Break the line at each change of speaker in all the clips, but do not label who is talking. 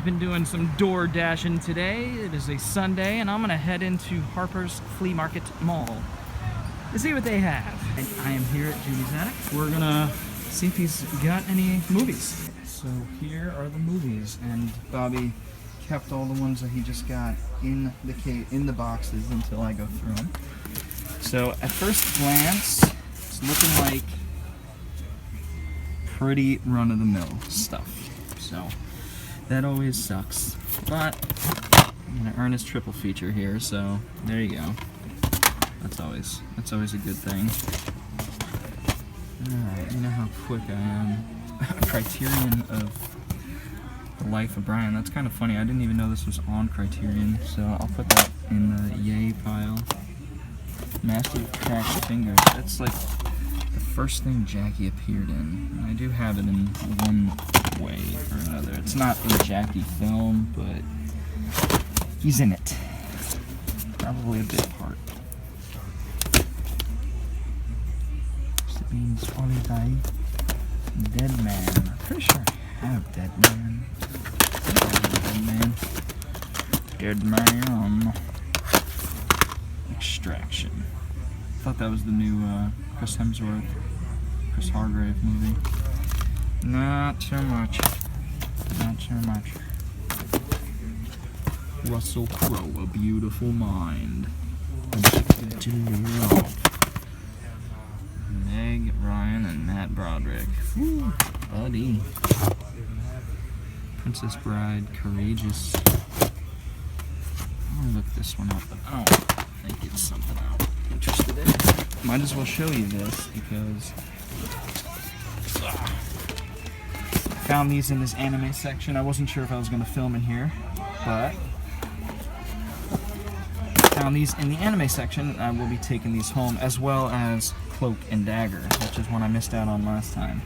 I've been doing some door dashing today. It is a Sunday, and I'm gonna head into Harper's Flea Market Mall to see what they have. And I am here at Judy's attic. We're gonna see if he's got any movies. So here are the movies, and Bobby kept all the ones that he just got in the boxes until I go through them. So at first glance, it's looking like pretty run-of-the-mill stuff. So that always sucks. But I'm gonna earn his triple feature here, so there you go. That's always a good thing. Alright, you know how quick I am. Criterion of The Life of Brian. That's kind of funny. I didn't even know this was on Criterion, so I'll put that in the yay pile. Master of Cracked Fingers. That's like the first thing Jackie appeared in. I do have it in one way or another. It's not a Jackie film, but he's in it. Probably a bit part. Mr. Bean's Holiday. Dead Man. I'm pretty sure I have Dead Man. Dead Man. Extraction. I thought that was the new Chris Hemsworth, Chris Hargrave movie. Not too much. Not too much. Russell Crowe, A Beautiful Mind. Meg Ryan and Matt Broderick. Woo, buddy. Princess Bride, Courageous. I'm gonna look this one up, but I don't think it's something I'm interested in. Might as well show you this because I found these in this anime section. I wasn't sure if I was gonna film in here, but found these in the anime section. I will be taking these home, as well as Cloak and Dagger, which is one I missed out on last time.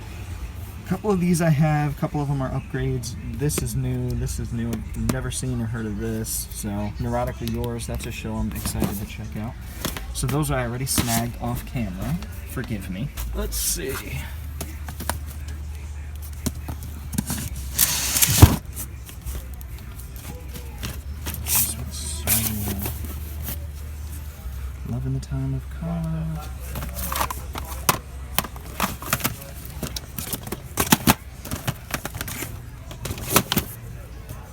A couple of these I have, a couple of them are upgrades. This is new, I've never seen or heard of this. So, Neurotically Yours, that's a show I'm excited to check out. So those I already snagged off camera. Forgive me. Let's see. This one's so Loving the Time of Color.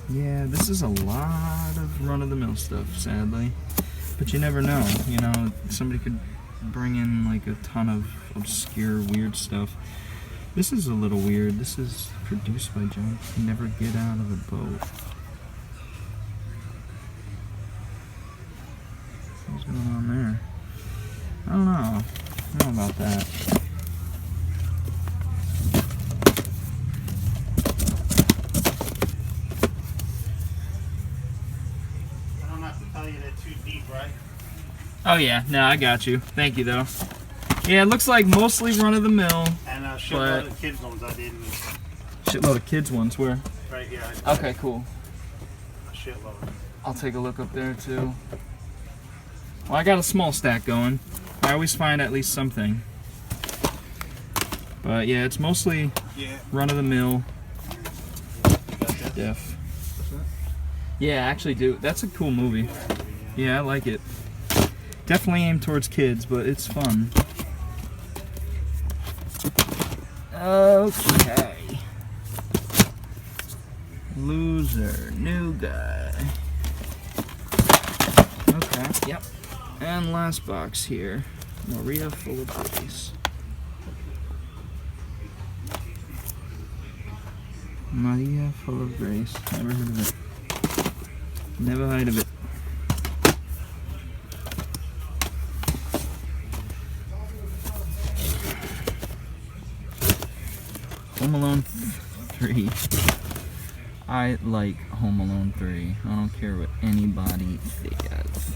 Yeah, this is a lot of run-of-the-mill stuff, sadly. But you never know, you know, somebody could bring in like a ton of obscure, weird stuff. This is a little weird. This is produced by John Never Get Out of the Boat. What's going on there? I don't know about that. Oh yeah, no, I got you. Thank you though. Yeah, it looks like mostly run-of-the-mill.
And a shitload of kids ones I didn't.
Shitload of kids ones, where?
Right here.
Okay, cool.
A shitload.
I'll take a look up there too. Well, I got a small stack going. I always find at least something. But yeah, it's mostly run-of-the-mill stuff. Yeah, I actually do. That's a cool movie. Yeah, I like it. Definitely aimed towards kids, but it's fun. Okay. Loser, new guy. Okay, yep. And last box here. Maria Full of Grace. Maria Full of Grace. Never heard of it. Never heard of it. Home Alone 3. I like Home Alone 3. I don't care what anybody says.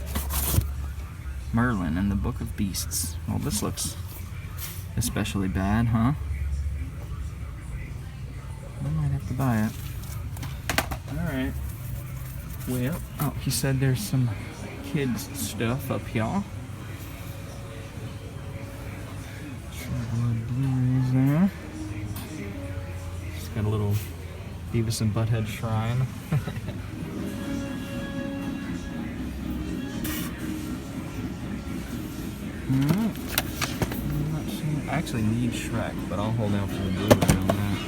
Merlin and the Book of Beasts. Well, this looks especially bad, huh? I might have to buy it. Alright. Well, oh, he said there's some kids stuff up here. Blu-rays there. Got a little Beavis and Butthead Shrine. I'm not seeing. I actually need Shrek, but I'll hold out for the Blu-ray on that.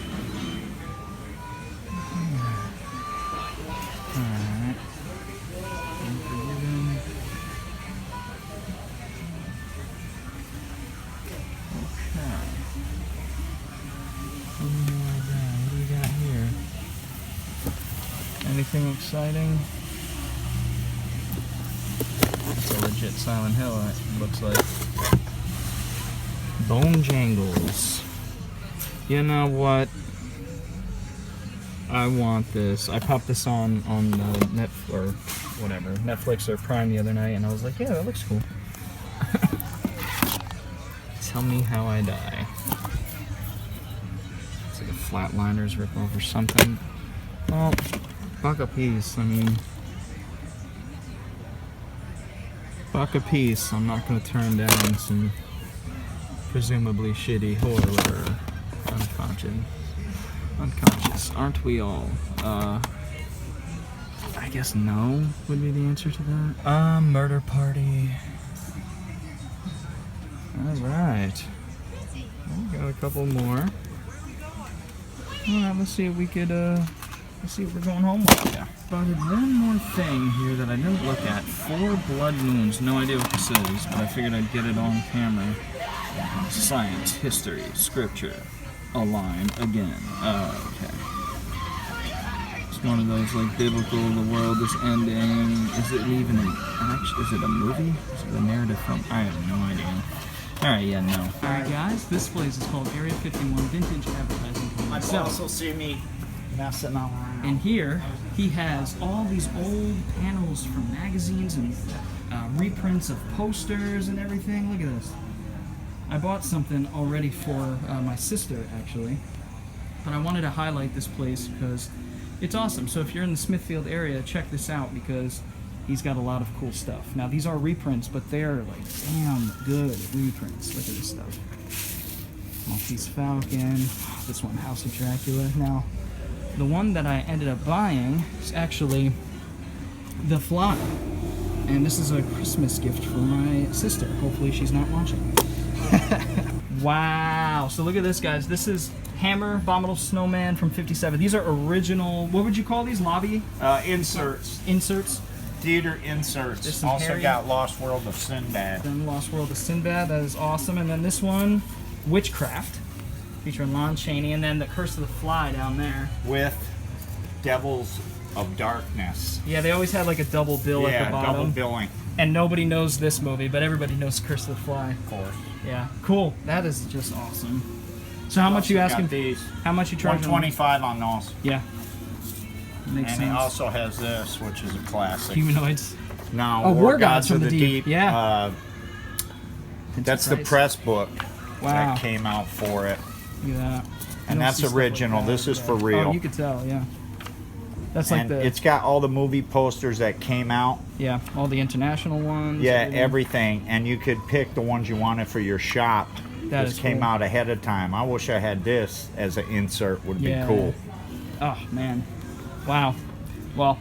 Alright. Unforgiven. Okay. What do we got here? Anything exciting? It's a legit Silent Hill, it looks like. Bone Jangles. You know what? I want this. I popped this on Netflix or whatever, Netflix or Prime the other night, and I was like, yeah, that looks cool. Tell me how I die. It's like a Flatliners ripoff or something. Well, buck a piece. I mean, buck a piece. I'm not gonna turn down some presumably shitty horror. Unconscious, aren't we all? I guess no would be the answer to that. Murder Party. Alright. We got a couple more. Alright, let's see if we could, let's see if we're going home with. Yeah. Spotted one more thing here that I didn't look at. 4 blood moons. No idea what this is, but I figured I'd get it on camera. Science, history, scripture. Align again. Okay. It's one of those like biblical, the world is ending. Is it even is it a movie? Is it a narrative film? I have no idea. Alright, yeah, no. Alright guys, this place is called Area 51 Vintage Advertising Company.
My boss will see me messing around.
And here, he has all these old panels from magazines and reprints of posters and everything. Look at this. I bought something already for my sister, actually, but I wanted to highlight this place because it's awesome. So if you're in the Smithfield area, check this out because he's got a lot of cool stuff. Now, these are reprints, but they're like damn good reprints. Look at this stuff. Maltese Falcon, this one, House of Dracula. Now, the one that I ended up buying is actually The Fly, and this is a Christmas gift for my sister. Hopefully she's not watching. Wow, so look at this, guys. This is Hammer Abominable Snowman from 57. These are original, what would you call these? Lobby?
Inserts.
Inserts?
Theater inserts.
Also
Harry. Got Lost World of Sinbad.
Then Lost World of Sinbad, that is awesome. And then this one, Witchcraft, featuring Lon Chaney. And then The Curse of the Fly down there.
With Devils of Darkness.
Yeah, they always had like a double bill at the bottom.
Yeah, double billing.
And nobody knows this movie, but everybody knows Curse of the Fly.
Of course.
Yeah, cool. That is just awesome. So how much you asking?
These.
How much you charging?
$125 on those.
Yeah. Makes
and
sense.
he also has this, which is a classic.
Humanoids.
No,
Oh,
War Gods from the Deep.
Yeah.
That's the press book
Wow.
that came out for it.
Look at that.
And that's original. This is for real.
Oh, you could tell, yeah. That's
and
like the...
it's got all the movie posters that came out.
Yeah, all the international ones.
Yeah, everything. And you could pick the ones you wanted for your shop.
That
this
is
came
cool.
out ahead of time. I wish I had this as an insert. Would be
Yeah.
cool.
Oh, man. Wow. Well,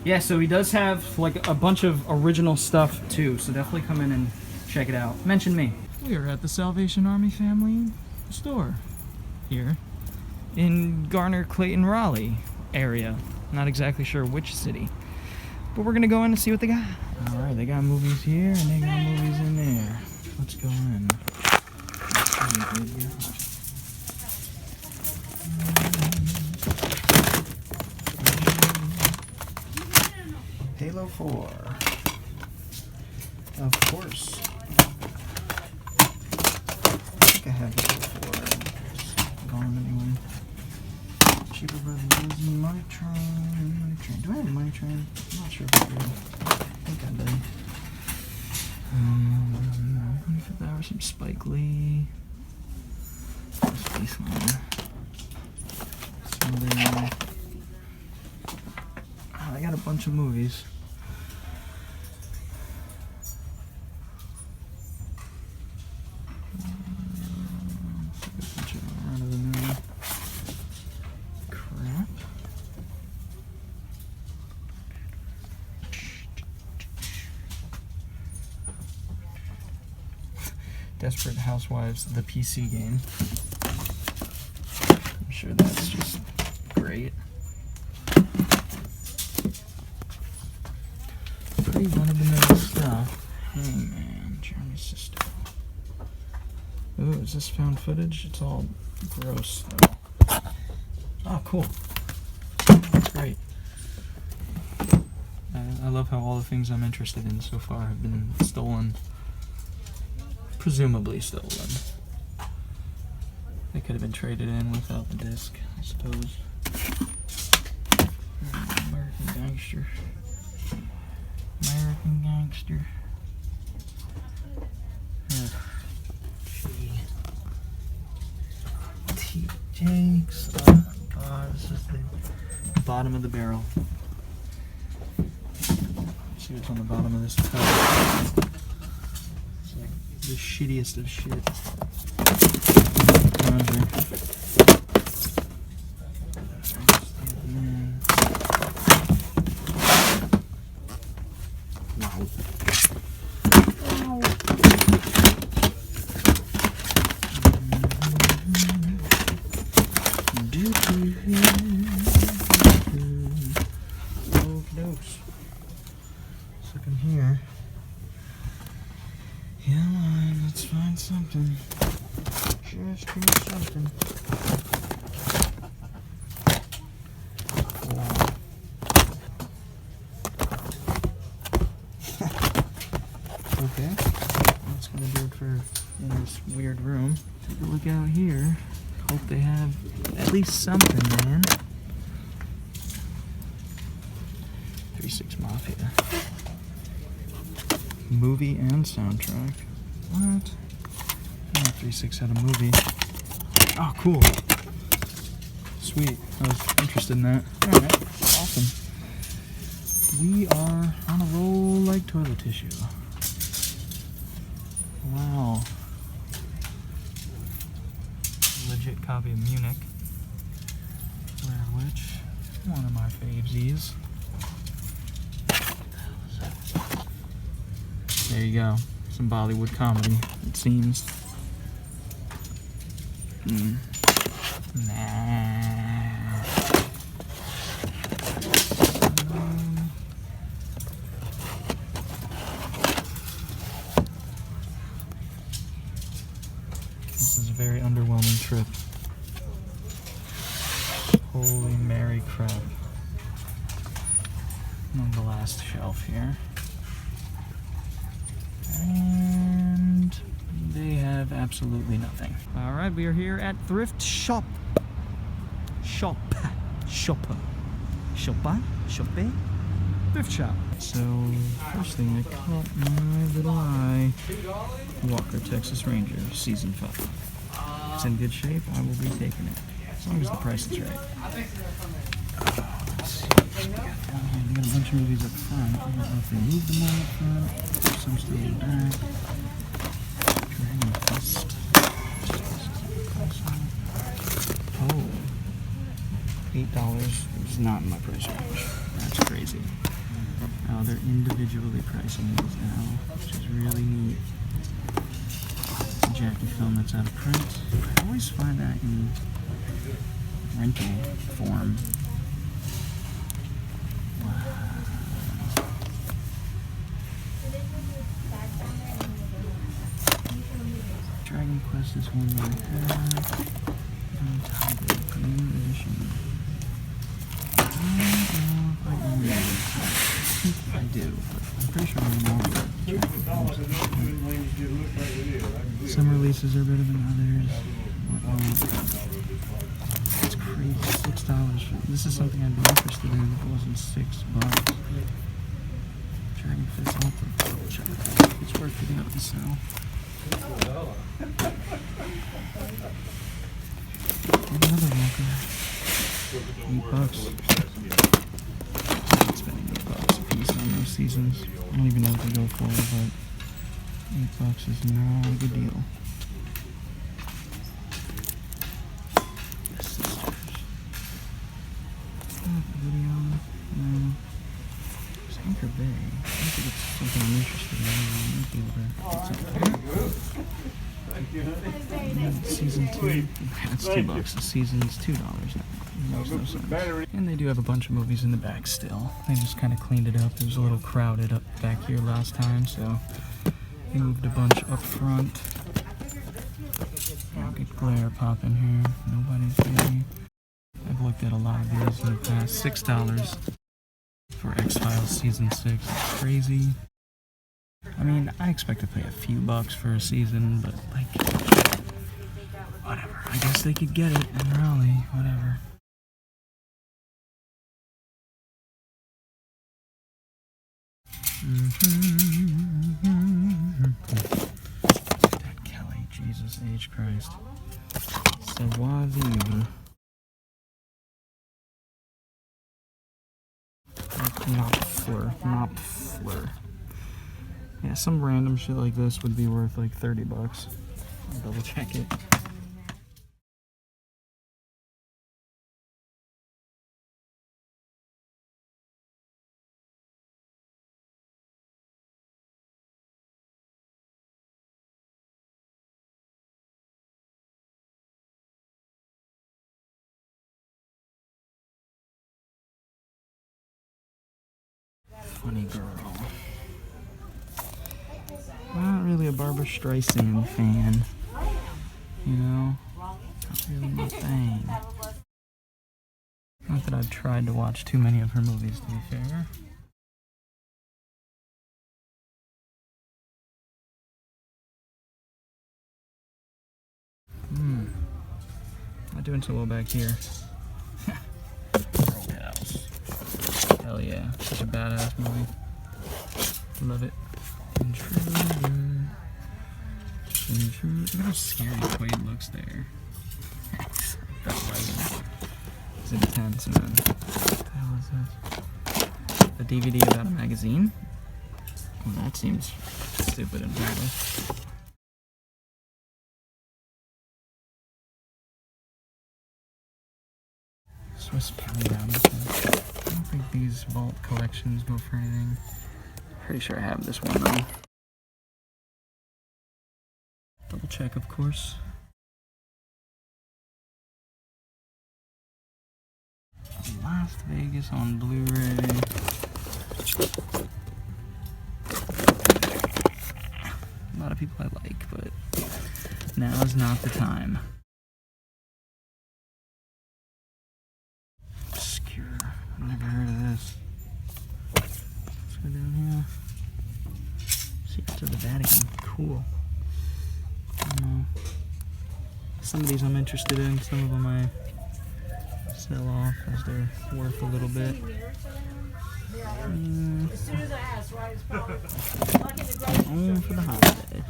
yeah, so he does have like a bunch of original stuff too, so definitely come in and check it out. Mention me. We are at the Salvation Army family store here in Garner, Clayton, Raleigh area. Not exactly sure which city, but we're gonna go in and see what they got. All right, they got movies here and they got movies in there. Let's go in.
Halo 4.
Of course. I think I have Halo 4. It's gone anyway. Cheaper Brothers, Money Train. Do I have Money Train? I'm not sure if I do. I think I did. 25th Hour, some Spike Lee. This one. I got a bunch of movies. Desperate Housewives, the PC game. I'm sure that's just great. Pretty run-of-the-mill stuff. Hangman, Jeremy Sisto. Ooh, is this found footage? It's all gross, though. Oh, cool. That's great. I love how all the things I'm interested in so far have been stolen. Presumably stolen. They could have been traded in without the disc, I suppose. American Gangster. American Gangster. Jakes. Oh god, this is the bottom of the barrel. See what's on the bottom of this tub. It's like the shittiest of shit. Looking here. Yeah, line, let's find something. Just give me something. Wow. Okay, that's gonna do it for in this weird room. Take a look out here. Hope they have at least something, man. 3-6 Mafia. Movie and soundtrack. What? Oh, 3-6 had a movie. Oh, cool. Sweet. I was interested in that. Alright, awesome. We are on a roll like toilet tissue. Wow. Legit copy of Munich. Blair Witch. One of my favesies. There you go. Some Bollywood comedy, it seems. Nah. This is a very underwhelming trip. Holy Mary crap. On the last shelf here. And they have absolutely nothing. Alright, we are here at Thrift Shop. Thrift Shop. So, first thing that caught my little eye, Walker Texas Ranger, Season 5. It's in good shape, I will be taking it. As long as the price is right. Let's see what we got down here. We got a bunch of movies up front. I don't know if they moved them all up front. Some still in the back. Dragon Fist. Oh. $8 is not in my price range. That's crazy. Oh, they're individually pricing these now, which is really neat. Jackie film that's out of print. I always find that in rental form. Dragon Quest is one that I have. Tiger Green Edition. I don't know if I own it. I think I do, but I'm pretty sure I own it. Some releases are better than others. It's crazy. $6 for this is something I'd be interested in if it wasn't $6. Dragon Fist, I'll have to double check it. It's worth getting up to sell. Another Walker. $8. I'm spending $8 a piece on those seasons. I don't even know what they go for, but $8 is not a good deal. Sisters. Video. It's Anchor Bay. I think it's something I'm interested in. I might be able to get something. Season 2. That's $2. The season's $2 now. Makes no sense. And they do have a bunch of movies in the back still. They just kind of cleaned it up. It was a little crowded up back here last time, so they moved a bunch up front. Good glare pop in here. Nobody's here. I've looked at a lot of these in the past. $6 for X-Files Season 6. It's crazy. I mean, I expect to pay a few bucks for a season, but like, whatever. I guess they could get it in Raleigh, whatever. Dead Kelly, Jesus H. Christ. Savoir vivre. Not fleur. Yeah, some random shit like this would be worth like 30 bucks. I'll double check it. Funny girl. Not really a Barbara Streisand fan, you know? Not really my thing. Not that I've tried to watch too many of her movies, to be fair. Not doing so well back here. Roadhouse. Hell yeah, such a badass movie. Love it. Intruder. Look at how scary Quaid looks there. That lighting is intense, man. What the hell is this? A DVD about a magazine? Well, that seems stupid and pointless. Swiss Family Robinson. I don't think these vault collections go for anything. Pretty sure I have this one though. Double check, of course. Las Vegas on Blu-ray. A lot of people I like, but now is not the time. Obscure. I've never heard of this. Let's go down here. Secrets of the Vatican. Cool. I don't know. Some of these I'm interested in, some of them I sell off as they're worth a little bit. Only for the holiday.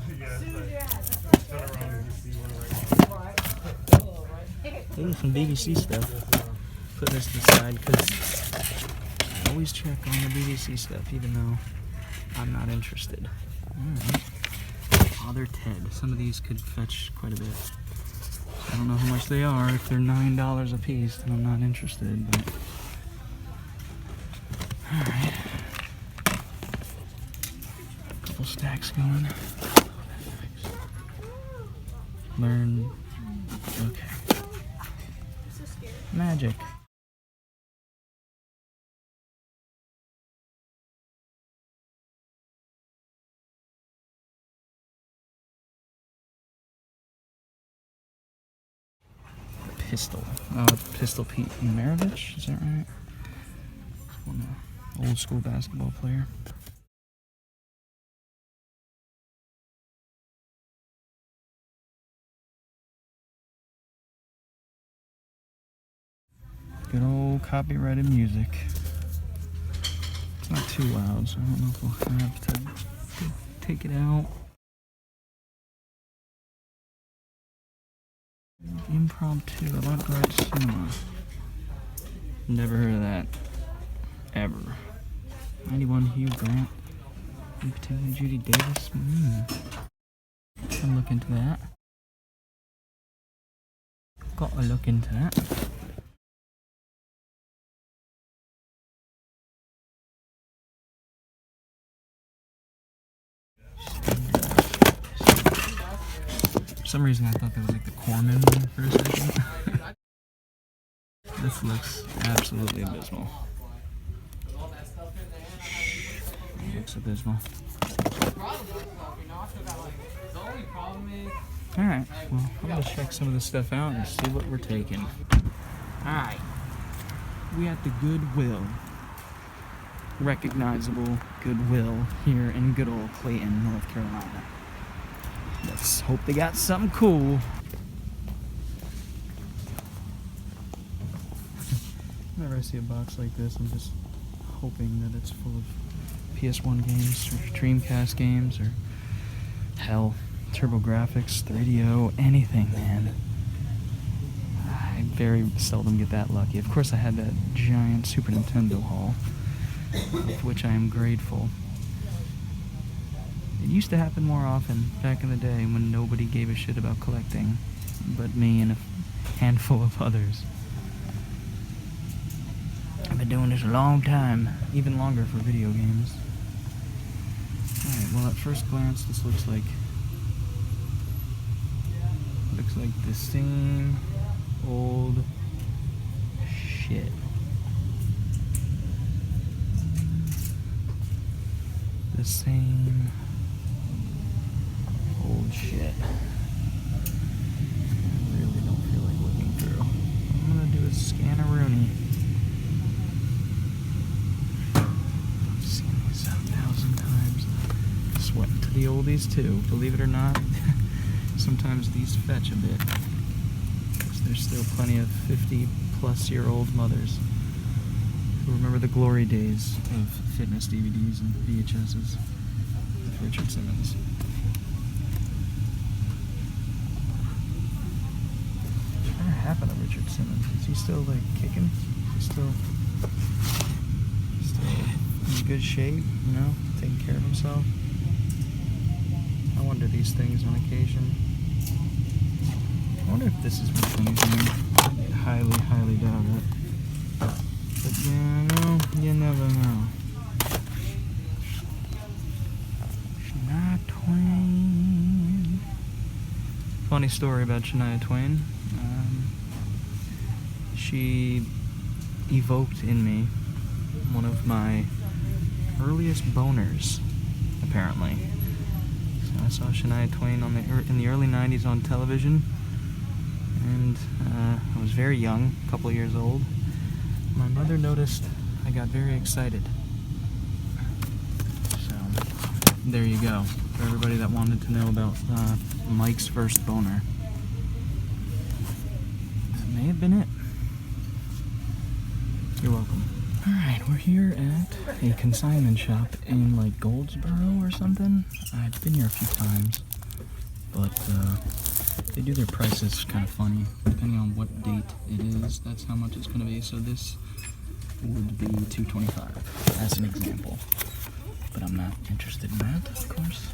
Ooh, some BBC stuff. Put this to the side because I always check on the BBC stuff even though I'm not interested. Father Ted. Some of these could fetch quite a bit. I don't know how much they are. If they're $9 a piece, then I'm not interested. But alright. Couple stacks going. Learn. Okay. Magic. Pistol. Oh, Pistol Pete Maravich, is that right? Old school basketball player. Good old copyrighted music. It's not too loud, so I don't know if we'll have to take it out. Impromptu avant-garde cinema. Never heard of that. Ever. 91 Hugh Grant. Lieutenant Judy Davis. I'll look into that. Gotta look into that. some reason I thought that was like the Corman one for a second. This looks absolutely abysmal. It looks abysmal. Alright, well, I'm gonna check some of this stuff out and see what we're taking. Alright. We at the Goodwill. Recognizable Goodwill here in good old Clayton, North Carolina. Let's hope they got something cool. Whenever I see a box like this, I'm just hoping that it's full of PS1 games or Dreamcast games or hell, TurboGrafx, 3DO, anything, man. I very seldom get that lucky. Of course, I had that giant Super Nintendo haul, of which I am grateful. It used to happen more often back in the day when nobody gave a shit about collecting, but me and a handful of others. I've been doing this a long time, even longer for video games. Alright, well at first glance this looks like the same old shit. The same old shit. I really don't feel like looking through. I'm gonna do a scan-a-rooney. I've seen these 1,000 times. Sweating to the oldies too, believe it or not. Sometimes these fetch a bit. Because there's still plenty of 50-plus-year-old mothers who remember the glory days of fitness DVDs and VHSs with Richard Simmons. Whatever happened to Richard Simmons? Is he still like kicking? Is he still in good shape? You know, taking care of himself? I wonder these things on occasion. I wonder if this is which one he's in. I highly, highly doubt it. But yeah, no, you never know. Shania Twain. Funny story about Shania Twain. She evoked in me one of my earliest boners, apparently. So I saw Shania Twain in the early 90s on television, and I was very young, a couple of years old. My mother noticed I got very excited. So, there you go. For everybody that wanted to know about Mike's first boner. That may have been it. You're welcome. Alright, we're here at a consignment shop in, like, Goldsboro or something. I've been here a few times, but they do their prices kind of funny. Depending on what date it is, that's how much it's going to be. So this would be $225 as an example. But I'm not interested in that, of course.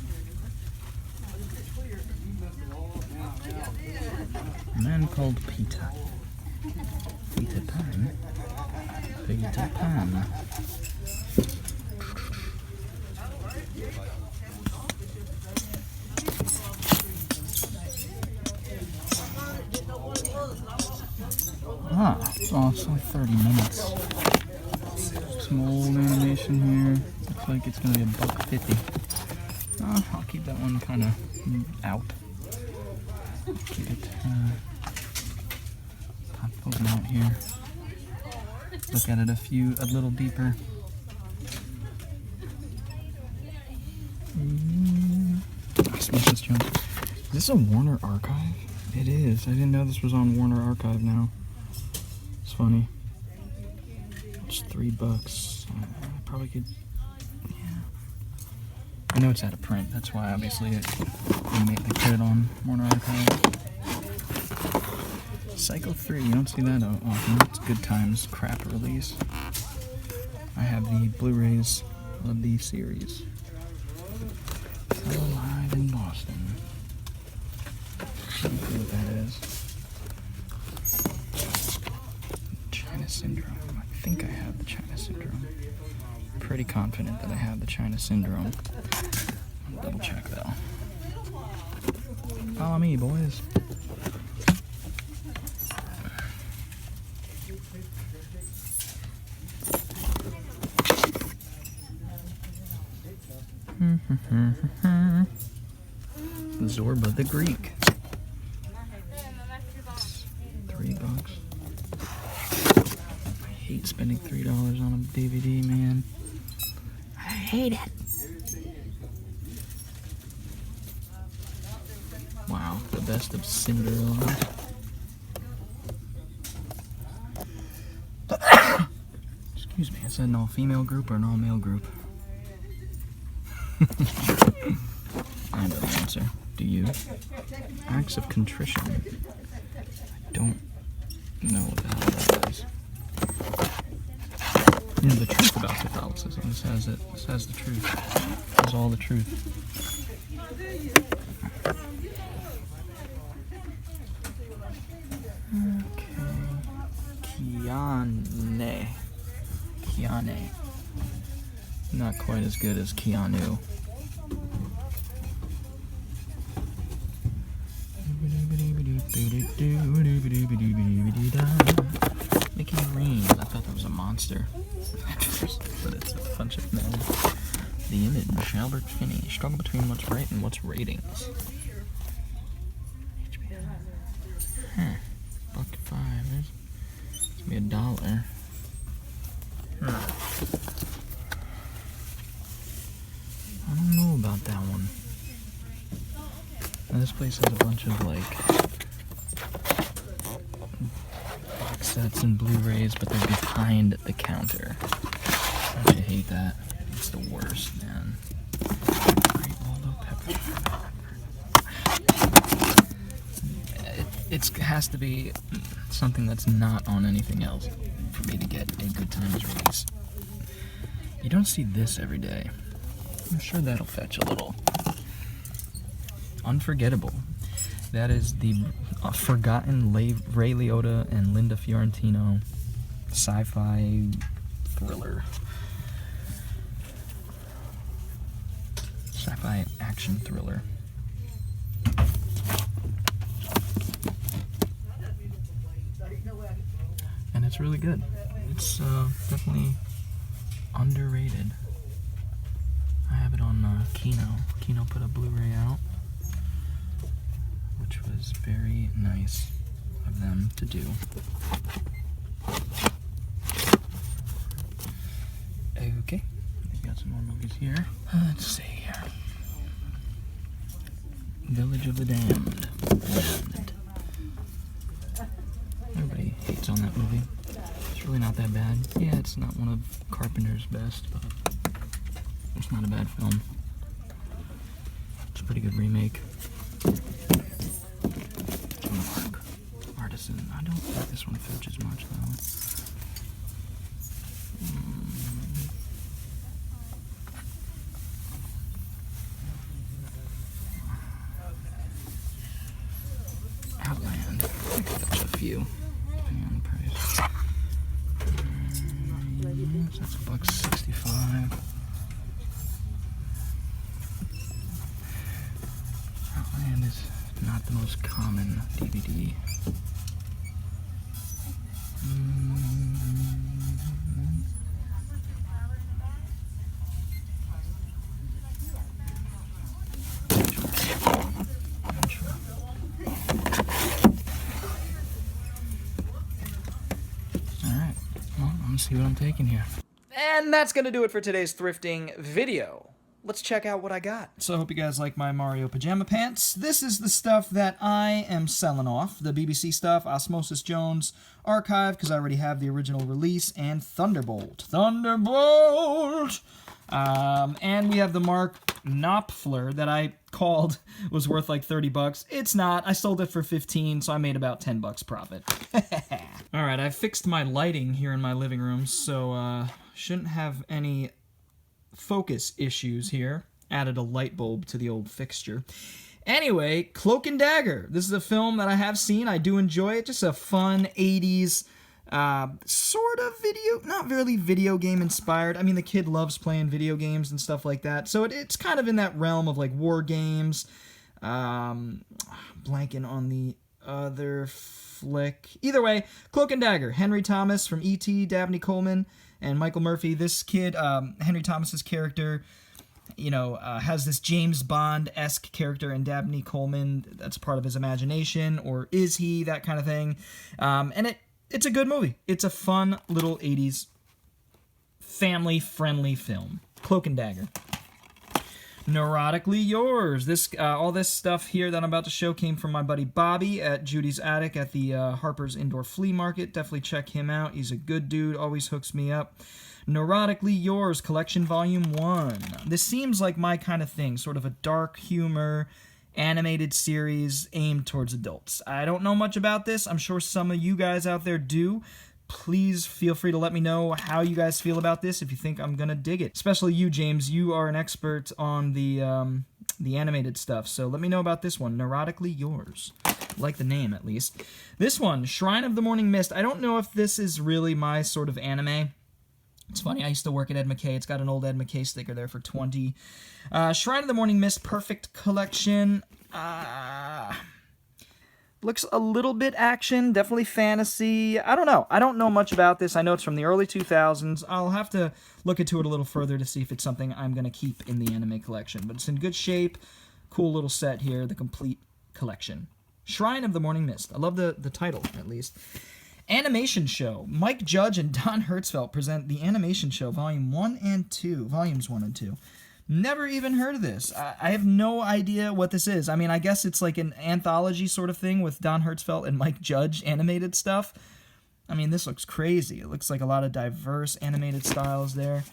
A man called Peter. Peter Pan. Peter Pan. Ah, it's also 30 minutes. Some old animation here. Looks like it's gonna be $1.50. I'll keep that one kind of out. Keep it, pop open out here. Look at it a little deeper. Is this a Warner Archive? It is. I didn't know this was on Warner Archive now. It's funny. It's $3. I probably could. Yeah. I know it's out of print. That's why obviously they put it on Warner Archive. Psycho 3. You don't see that often. It's Good Times crap release. I have the Blu-rays of the series. Still Alive in Boston. Let's see what that is. China Syndrome. I think I have the China Syndrome. Pretty confident that I have the China Syndrome. I'll double check though. Follow me, boys. Zorba the Greek. It's $3. I hate spending $3 on a DVD, man. I hate it. Wow, the best of Cinderella. Excuse me, is that an all-female group or an all-male group? I know the answer. Do you? Acts of contrition. I don't know what the hell that is. You know the truth about Catholicism. This has it. This has the truth. This has all the truth. Okay. Kiane. Not quite as good as Keanu. Making rain. I thought that was a monster at first, but it's a bunch of men. The image, Albert Finney. Struggle between what's right and what's ratings. Huh. $1.05. It's gonna be $1. I don't know about that one. Now, this place has a bunch of like box sets and Blu-rays, but they're behind the counter. I actually hate that. It's the worst, man. Great Waldo Pepper. It has to be something that's not on anything else for me to get a Good Times release. You don't see this every day. I'm sure that'll fetch a little. Unforgettable. That is the forgotten Ray Liotta and Linda Fiorentino sci-fi thriller. Sci-fi action thriller. And it's really good. It's definitely underrated. I have it on Kino. Kino put a Blu-ray out, which was very nice of them to do. Okay, we've got some more movies here. Let's see here. Village of the Damned. Everybody hates on that movie. It's really not that bad. Yeah, it's not one of Carpenter's best, but it's not a bad film. It's a pretty good remake. Mark Artisan. I don't think this one fetches much though. Outland. I could fetch a few, depending on the price. So that's $1.65. Outland is not the most common DVD. Alright, well, I'm gonna see what I'm taking here. And that's gonna do it for today's thrifting video. Let's check out what I got. So I hope you guys like my Mario pajama pants. This is the stuff that I am selling off. The BBC stuff, Osmosis Jones Archive, because I already have the original release, and Thunderbolt. Thunderbolt! And we have the Mark Knopfler that I called was worth like $30. It's not. I sold it for $15, so I made about $10 profit. Alright, I fixed my lighting here in my living room, so shouldn't have any focus issues here. Added a light bulb to the old fixture. Anyway, Cloak and Dagger. This is a film that I have seen. I do enjoy it. Just a fun 80s sort of video, not really video game inspired. I mean, the kid loves playing video games and stuff like that. So it's kind of in that realm of like war games, Blanking on the other flick. Either way, Cloak and Dagger. Henry Thomas from E.T., Dabney Coleman, and Michael Murphy. This kid, Henry Thomas's character, has this James Bond-esque character, and Dabney Coleman, that's part of his imagination, or is he, that kind of thing. And it's a good movie. It's a fun little 80s family-friendly film. Cloak and Dagger. Neurotically Yours. All this stuff here that I'm about to show came from my buddy Bobby at Judy's Attic at the Harper's Indoor Flea Market. Definitely check him out. He's a good dude, always hooks me up. Neurotically Yours, Collection Volume 1. This seems like my kind of thing, sort of a dark humor, animated series aimed towards adults. I don't know much about this. I'm sure some of you guys out there do. Please feel free to let me know how you guys feel about this, if you think I'm gonna dig it. Especially you, James. You are an expert on the animated stuff, so let me know about this one, Neurotically Yours. Like the name, at least. This one, Shrine of the Morning Mist. I don't know if this is really my sort of anime. It's funny, I used to work at Ed McKay. It's got an old Ed McKay sticker there for 20. Shrine of the Morning Mist, Perfect Collection. Looks a little bit action, definitely fantasy. I don't know. I don't know much about this. I know it's from the early 2000s. I'll have to look into it a little further to see if it's something I'm going to keep in the anime collection. But it's in good shape. Cool little set here, the complete collection. Shrine of the Morning Mist. I love the title, at least. Animation Show. Mike Judge and Don Hertzfeldt present the Animation Show, Volumes 1 and 2. Never even heard of this. I have no idea what this is. I mean, I guess it's like an anthology sort of thing with Don Hertzfeldt and Mike Judge animated stuff. I mean, this looks crazy. It looks like a lot of diverse animated styles there.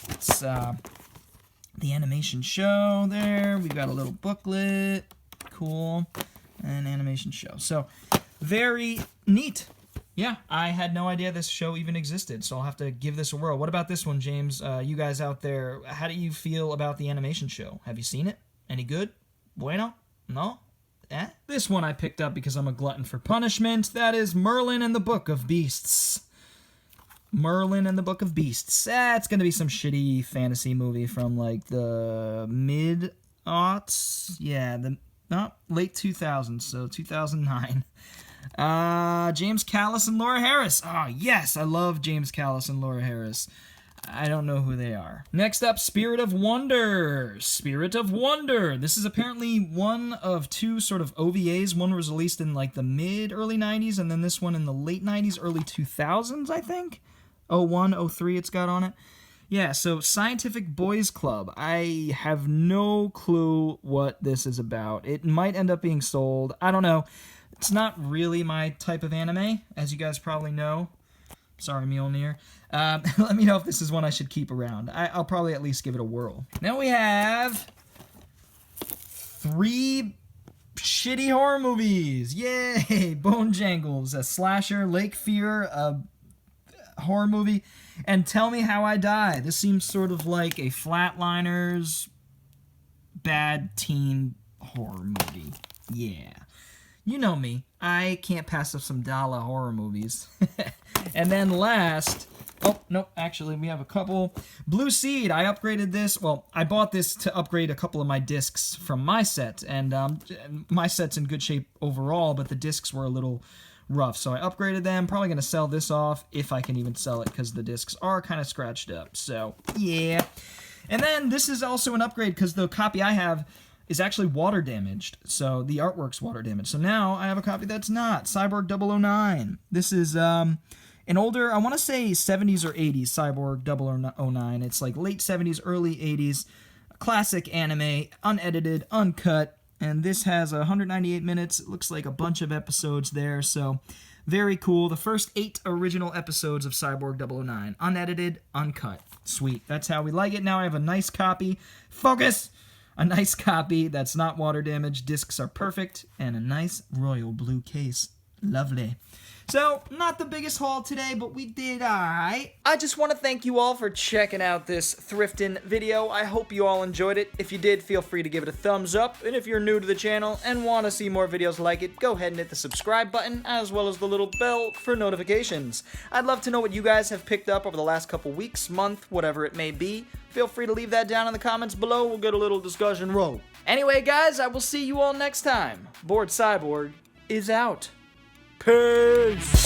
It's the Animation Show there. We've got a little booklet. Cool. And Animation Show. So, very neat. Yeah, I had no idea this show even existed, so I'll have to give this a whirl. What about this one, James? You guys out there, how do you feel about the Animation Show? Have you seen it? Any good? Bueno? No? Eh? This one I picked up because I'm a glutton for punishment. That is Merlin and the Book of Beasts. Merlin and the Book of Beasts. It's going to be some shitty fantasy movie from, like, the mid-aughts. Yeah, late 2000s, so 2009. James Callis and Laura Harris. Oh, yes, I love James Callis and Laura Harris. I don't know who they are. Next up, Spirit of Wonder. Spirit of Wonder. This is apparently one of two sort of OVAs. One was released in like the mid-early 90s, and then this one in the late 90s, early 2000s, I think. 01, 03 it's got on it. Yeah, so Scientific Boys Club. I have no clue what this is about. It might end up being sold. I don't know. It's not really my type of anime, as you guys probably know. Sorry, Mjolnir. Let me know if this is one I should keep around. I'll probably at least give it a whirl. Now we have 3 shitty horror movies. Yay! Bone Jangles, a slasher, Lake Fear, a horror movie, and Tell Me How I Die. This seems sort of like a Flatliners bad teen horror movie. Yeah. You know me. I can't pass up some dollar horror movies. And then last... Oh, no, actually, we have a couple. Blue Seed, I upgraded this. Well, I bought this to upgrade a couple of my discs from my set. And my set's in good shape overall, but the discs were a little rough. So I upgraded them. Probably going to sell this off, if I can even sell it, because the discs are kind of scratched up. So, yeah. And then this is also an upgrade, because the copy I have is actually water damaged. So the artwork's water damaged. So now I have a copy that's not. Cyborg 009. This is an older, I want to say 70s or 80s Cyborg 009. It's like late 70s, early 80s. Classic anime, unedited, uncut. And this has 198 minutes. It looks like a bunch of episodes there. So very cool. The first 8 original episodes of Cyborg 009. Unedited, uncut. Sweet. That's how we like it. Now I have a nice copy. Focus! A nice copy that's not water damaged, discs are perfect, and a nice royal blue case. Lovely. So, not the biggest haul today, but we did alright. I just want to thank you all for checking out this Thriftin video. I hope you all enjoyed it. If you did, feel free to give it a thumbs up. And if you're new to the channel and want to see more videos like it, go ahead and hit the subscribe button, as well as the little bell for notifications. I'd love to know what you guys have picked up over the last couple weeks, month, whatever it may be. Feel free to leave that down in the comments below. We'll get a little discussion roll. Anyway, guys, I will see you all next time. Bored Cyborg is out. Peace!